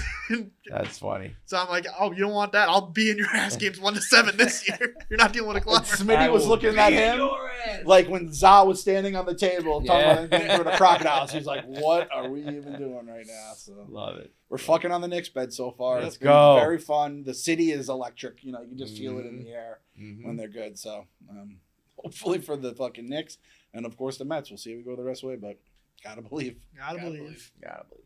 That's funny. so I'm like, oh, you don't want that? I'll be in your ass games 1-7 this year. You're not dealing with a And Clemmer. Smitty was looking at him like when Za was standing on the table talking about the crocodiles. He's like, "What are we even doing right now?" So Love it. we're fucking on the Knicks bed so far. Let's It's been go. very fun. The city is electric. You can just feel it in the air Mm-hmm. when they're good. So hopefully for the fucking Knicks and of course the Mets. We'll see if we go the rest of the way, but gotta believe. Gotta believe. Gotta believe.